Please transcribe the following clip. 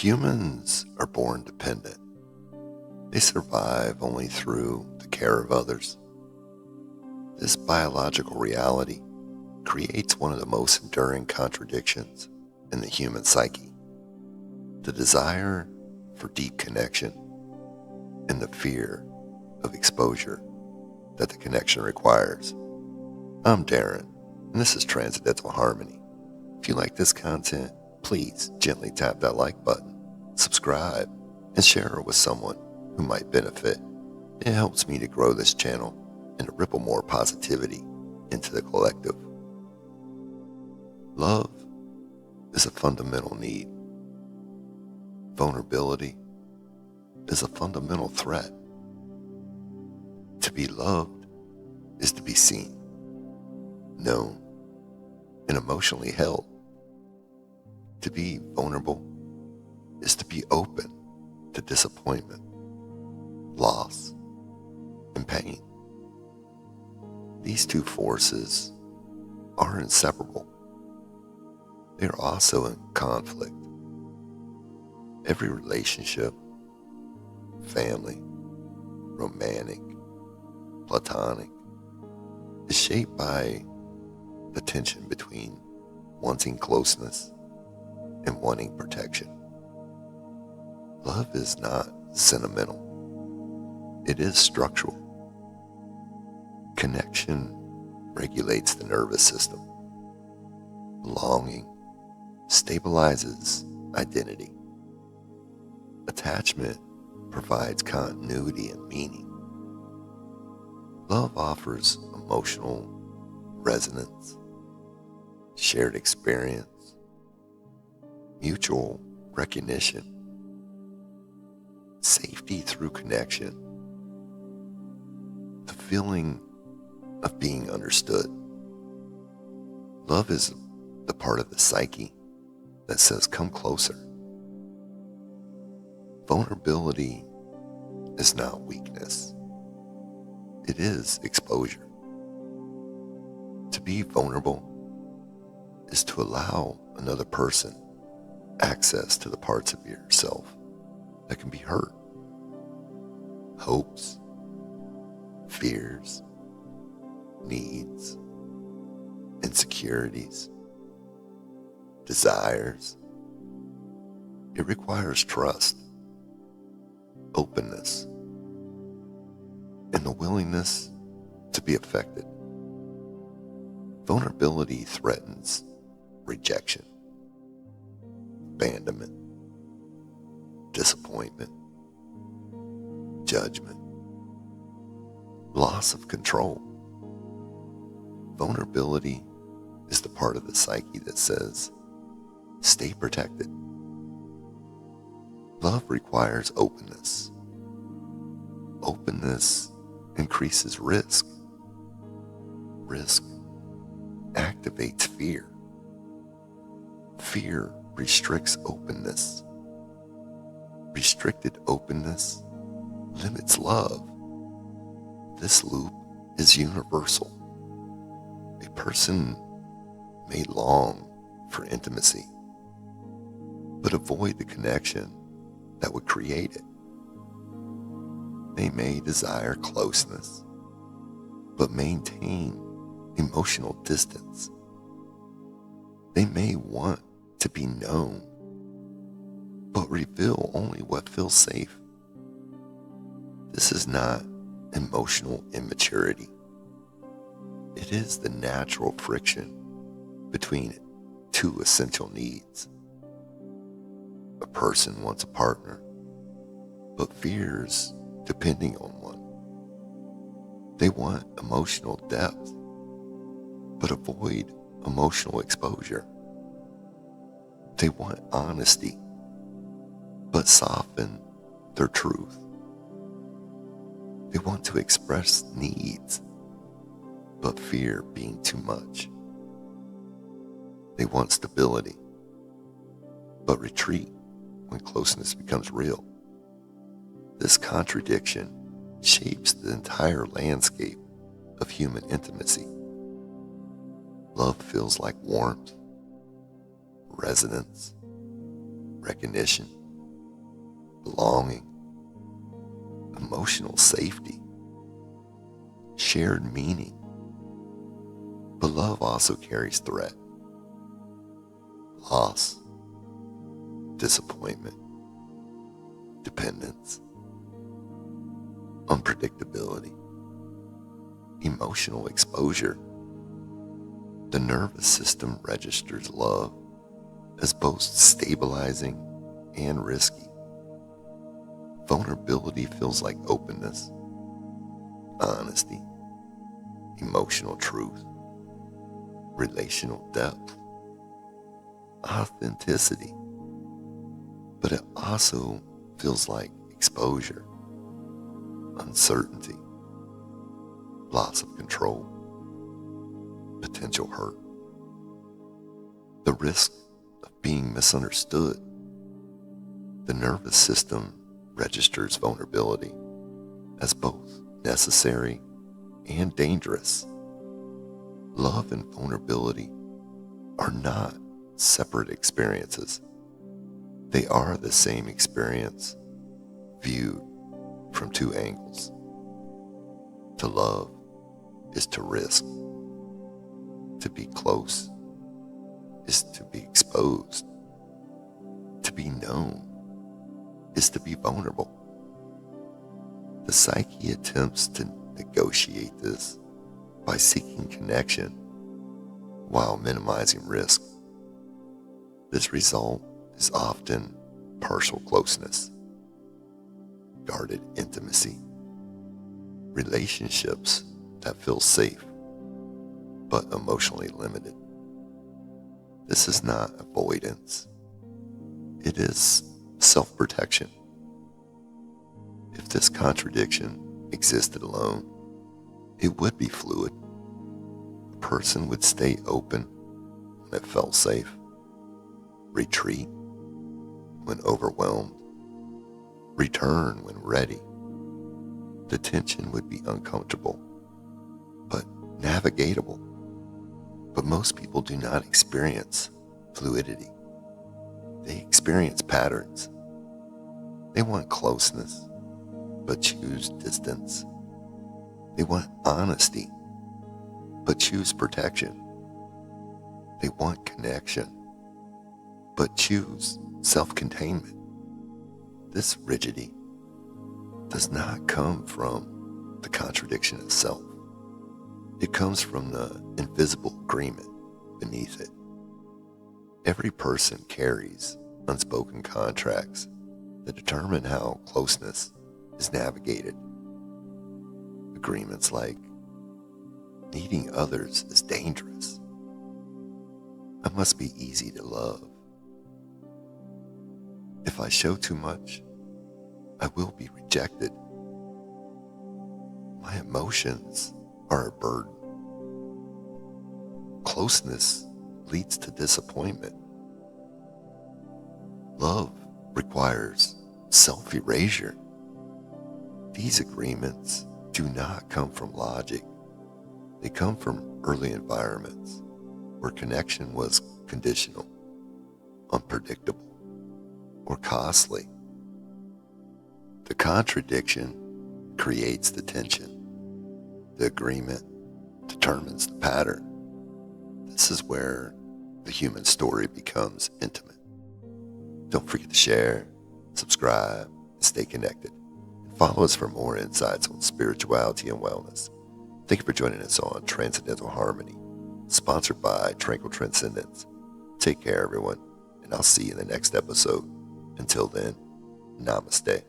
Humans are born dependent. They survive only through the care of others. This biological reality creates one of the most enduring contradictions in the human psyche: the desire for deep connection and the fear of exposure that the connection requires. I'm Darren, and this is Transcendental Harmony. If you like this content, please gently tap that like button, subscribe, and share it with someone who might benefit. It helps me to grow this channel and to ripple more positivity into the collective. Love is a fundamental need. Vulnerability is a fundamental threat. To be loved is to be seen, known, and emotionally held. To be vulnerable is to be open to disappointment, loss, and pain. These two forces are inseparable. They are also in conflict. Every relationship, family, romantic, platonic, is shaped by the tension between wanting closeness and wanting protection. Love is not sentimental. It is structural. Connection regulates the nervous system. Belonging stabilizes identity. Attachment provides continuity and meaning. Love offers emotional resonance, shared experience, mutual recognition, safety through connection, the feeling of being understood. Love is the part of the psyche that says, "Come closer." Vulnerability is not weakness. It is exposure. To be vulnerable is to allow another person access to the parts of yourself that can be hurt. Hopes, fears, needs, insecurities, desires. It requires trust, openness, and the willingness to be affected. Vulnerability threatens rejection, abandonment, disappointment, judgment, loss of control. Vulnerability is the part of the psyche that says, "Stay protected." Love requires openness. Openness increases risk. Risk activates fear. Fear restricts openness. Restricted openness limits love. This loop is universal. A person may long for intimacy, but avoid the connection that would create it. They may desire closeness, but maintain emotional distance. They may want to be known, but reveal only what feels safe. This is not emotional immaturity. It is the natural friction between two essential needs. A person wants a partner, but fears depending on one. They want emotional depth, but avoid emotional exposure. They want honesty, but soften their truth. They want to express needs, but fear being too much. They want stability, but retreat when closeness becomes real. This contradiction shapes the entire landscape of human intimacy. Love feels like warmth, resonance, recognition, belonging, emotional safety, shared meaning. But love also carries threat, loss, disappointment, dependence, unpredictability, emotional exposure. The nervous system registers love as both stabilizing and risky. Vulnerability feels like openness, honesty, emotional truth, relational depth, authenticity. But it also feels like exposure, uncertainty, loss of control, potential hurt, the risk of being misunderstood. The nervous system registers vulnerability as both necessary and dangerous. Love and vulnerability are not separate experiences. They are the same experience viewed from two angles. To love is to risk. To be close is to be exposed. To be known is to be vulnerable. The psyche attempts to negotiate this by seeking connection while minimizing risk. This result is often partial closeness, guarded intimacy, relationships that feel safe but emotionally limited. This is not avoidance. It is self-protection. If this contradiction existed alone, it would be fluid. A person would stay open when it felt safe, retreat when overwhelmed, return when ready. The tension would be uncomfortable, but navigatable. But most people do not experience fluidity. They experience patterns. They want closeness, but choose distance. They want honesty, but choose protection. They want connection, but choose self-containment. This rigidity does not come from the contradiction itself. It comes from the invisible agreement beneath it. Every person carries unspoken contracts that determine how closeness is navigated. Agreements like, needing others is dangerous. I must be easy to love. If I show too much, I will be rejected. My emotions are a burden. Closeness leads to disappointment. Love requires self-erasure. These agreements do not come from logic. They come from early environments where connection was conditional, unpredictable, or costly. The contradiction creates the tension. The agreement determines the pattern. This is where the human story becomes intimate. Don't forget to share, subscribe, and stay connected. And follow us for more insights on spirituality and wellness. Thank you for joining us on Transcendental Harmony, sponsored by Tranquil Transcendence. Take care, everyone, and I'll see you in the next episode. Until then, namaste.